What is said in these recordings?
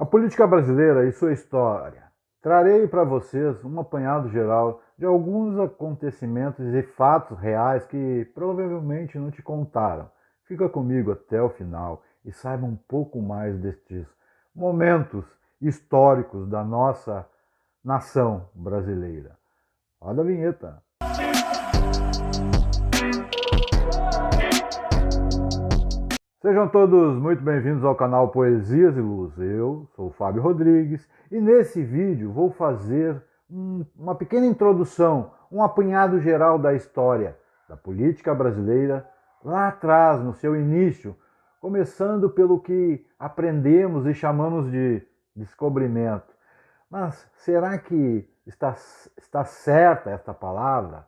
A política brasileira e sua história. Trarei para vocês um apanhado geral de alguns acontecimentos e fatos reais que provavelmente não te contaram. Fica comigo até o final e saiba um pouco mais destes momentos históricos da nossa nação brasileira. Roda a vinheta. Sejam todos muito bem-vindos ao canal Poesias e Luz. Eu sou o Fábio Rodrigues e nesse vídeo vou fazer uma pequena introdução, um apanhado geral da história da política brasileira lá atrás, no seu início, começando pelo que aprendemos e chamamos de descobrimento. Mas será que está certa esta palavra?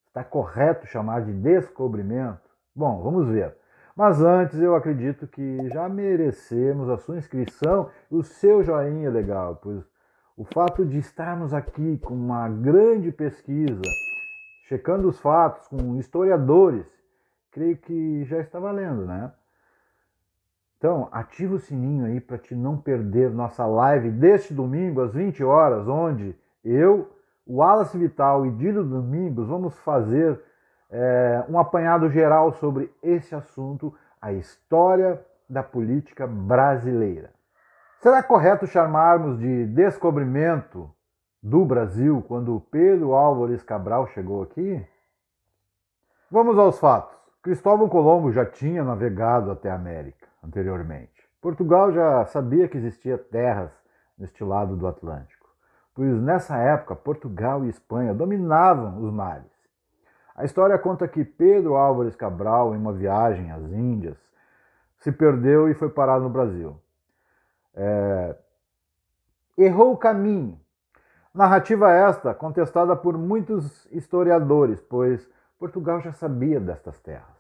Está correto chamar de descobrimento? Bom, vamos ver. Mas antes eu acredito que já merecemos a sua inscrição e o seu joinha legal, pois o fato de estarmos aqui com uma grande pesquisa, checando os fatos com historiadores, creio que já está valendo, né? Então, ativa o sininho aí para te não perder nossa live deste domingo às 20 horas, onde eu, o Wallace Vital e Dílio Domingos vamos fazer um apanhado geral sobre esse assunto, a história da política brasileira. Será correto chamarmos de descobrimento do Brasil quando Pedro Álvares Cabral chegou aqui? Vamos aos fatos. Cristóvão Colombo já tinha navegado até a América anteriormente. Portugal já sabia que existia terras neste lado do Atlântico, pois nessa época Portugal e Espanha dominavam os mares. A história conta que Pedro Álvares Cabral, em uma viagem às Índias, se perdeu e foi parar no Brasil. Errou o caminho. Narrativa esta contestada por muitos historiadores, pois Portugal já sabia destas terras.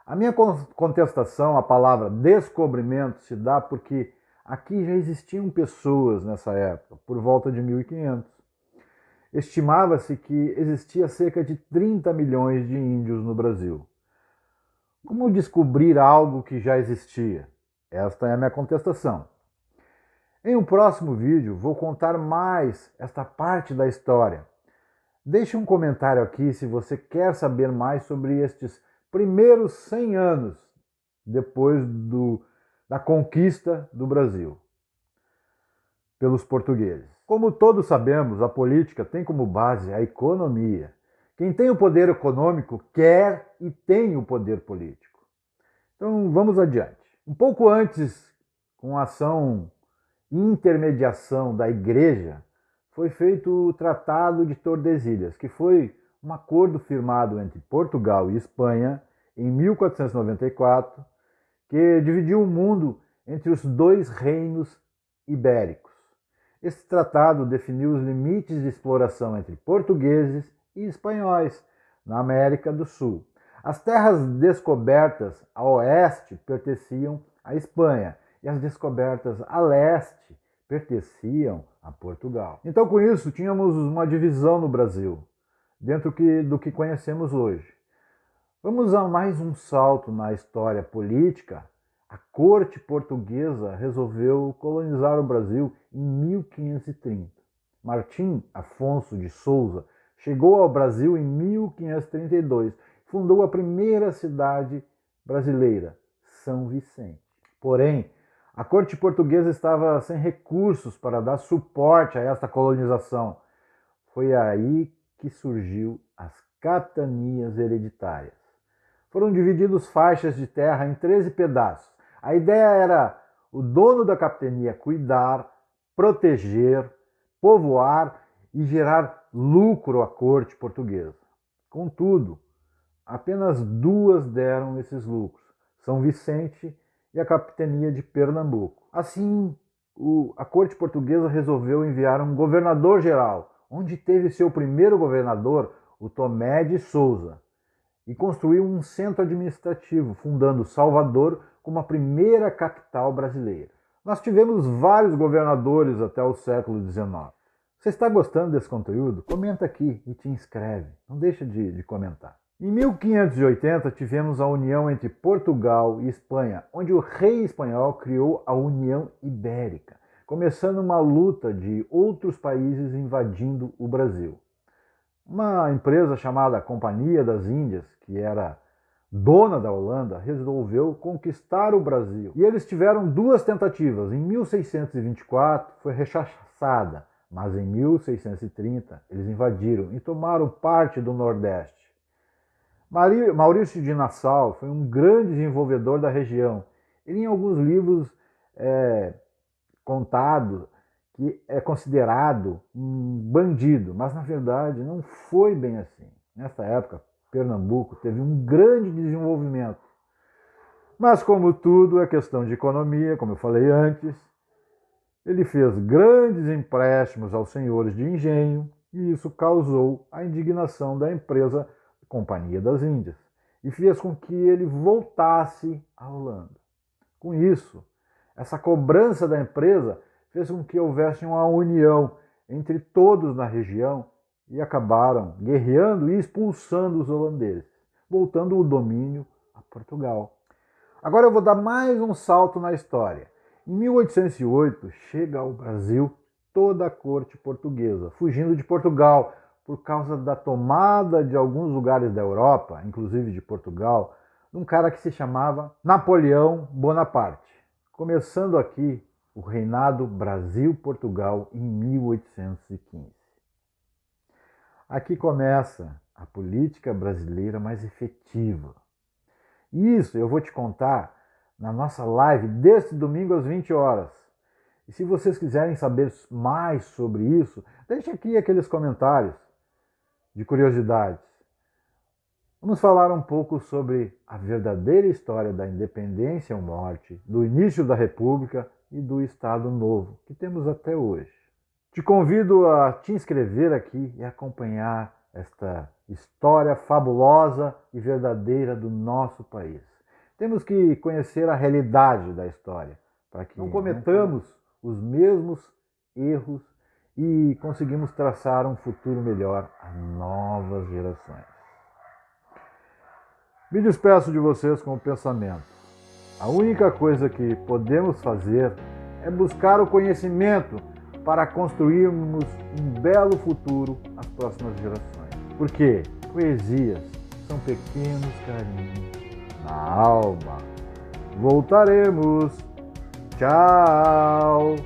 A minha contestação à palavra descobrimento se dá porque aqui já existiam pessoas nessa época, por volta de 1500. Estimava-se que existia cerca de 30 milhões de índios no Brasil. Como descobrir algo que já existia? Esta é a minha contestação. Em um próximo vídeo vou contar mais esta parte da história. Deixe um comentário aqui se você quer saber mais sobre estes primeiros 100 anos depois da conquista do Brasil pelos portugueses. Como todos sabemos, a política tem como base a economia. Quem tem o poder econômico quer e tem o poder político. Então vamos adiante. Um pouco antes, com a ação e intermediação da Igreja, foi feito o Tratado de Tordesilhas, que foi um acordo firmado entre Portugal e Espanha em 1494, que dividiu o mundo entre os dois reinos ibéricos. Esse tratado definiu os limites de exploração entre portugueses e espanhóis na América do Sul. As terras descobertas a oeste pertenciam à Espanha e as descobertas a leste pertenciam a Portugal. Então, com isso, tínhamos uma divisão no Brasil, dentro do que conhecemos hoje. Vamos a mais um salto na história política. A corte portuguesa resolveu colonizar o Brasil em 1530. Martim Afonso de Souza chegou ao Brasil em 1532, fundou a primeira cidade brasileira, São Vicente. Porém, a corte portuguesa estava sem recursos para dar suporte a esta colonização. Foi aí que surgiu as capitanias hereditárias. Foram divididos faixas de terra em 13 pedaços. A ideia era o dono da capitania cuidar, proteger, povoar e gerar lucro à corte portuguesa. Contudo, apenas duas deram esses lucros, São Vicente e a capitania de Pernambuco. Assim, a corte portuguesa resolveu enviar um governador-geral, onde teve seu primeiro governador, o Tomé de Souza, e construiu um centro administrativo, fundando Salvador como a primeira capital brasileira. Nós tivemos vários governadores até o século XIX. Você está gostando desse conteúdo? Comenta aqui e te inscreve. Não deixa de comentar. Em 1580 tivemos a união entre Portugal e Espanha, onde o rei espanhol criou a União Ibérica, começando uma luta de outros países invadindo o Brasil. Uma empresa chamada Companhia das Índias, que era dona da Holanda, resolveu conquistar o Brasil. E eles tiveram duas tentativas. Em 1624 foi rechaçada, mas em 1630 eles invadiram e tomaram parte do Nordeste. Maurício de Nassau foi um grande desenvolvedor da região. Ele, em alguns livros contado, que é considerado um bandido, mas na verdade não foi bem assim. Nessa época, Pernambuco teve um grande desenvolvimento. Mas como tudo é questão de economia, como eu falei antes, ele fez grandes empréstimos aos senhores de engenho e isso causou a indignação da empresa Companhia das Índias e fez com que ele voltasse à Holanda. Com isso, essa cobrança da empresa fez com que houvesse uma união entre todos na região e acabaram guerreando e expulsando os holandeses, voltando o domínio a Portugal. Agora eu vou dar mais um salto na história. Em 1808 chega ao Brasil toda a corte portuguesa, fugindo de Portugal por causa da tomada de alguns lugares da Europa, inclusive de Portugal, de um cara que se chamava Napoleão Bonaparte. Começando aqui o reinado Brasil-Portugal em 1815. Aqui começa a política brasileira mais efetiva. Isso eu vou te contar na nossa live deste domingo às 20 horas. E se vocês quiserem saber mais sobre isso, deixe aqui aqueles comentários de curiosidades. Vamos falar um pouco sobre a verdadeira história da independência ou morte, do início da República e do Estado Novo, que temos até hoje. Te convido a te inscrever aqui e acompanhar esta história fabulosa e verdadeira do nosso país. Temos que conhecer a realidade da história, para que não cometamos os mesmos erros e conseguimos traçar um futuro melhor a novas gerações. Me despeço de vocês com o pensamento. A única coisa que podemos fazer é buscar o conhecimento para construirmos um belo futuro às próximas gerações. Porque poesias são pequenos carinhos na alma. Voltaremos. Tchau!